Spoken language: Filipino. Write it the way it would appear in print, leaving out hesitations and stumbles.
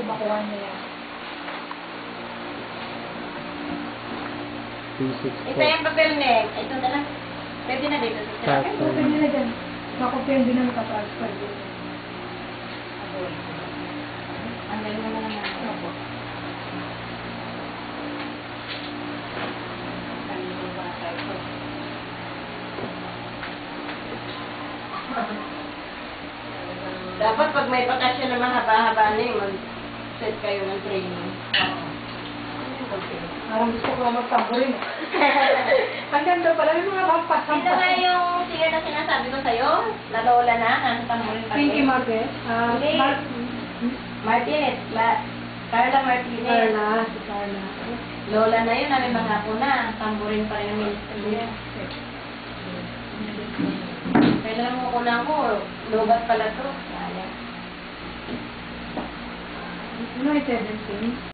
makuha niya yan. P6 Ito po. yung papel net. Ito na lang. Pwede na dito. Card. Ay, open nila dyan. Makopyan din na nakatransfer din. Ang galing mo na lang natin. Opo. Dapat pag may bakasyon na mahaba-haba na yung mag-set kayo ng training. Parang gusto ko magtamburin. Ang ganda pala yung mga rampas. Sino nga yung singer na sinasabi ko sa'yo? Na lola na, nasa tamburin pa. Pinky Marquez. Hindi. Martinez. Carla Martinez. Carla. Si Carla. Lola na yun, namin mga ako na. Tamburin pa rin ang ministry niya. Kailan mo kuna mo, lobat pala to. Sayang. Ano yung 17?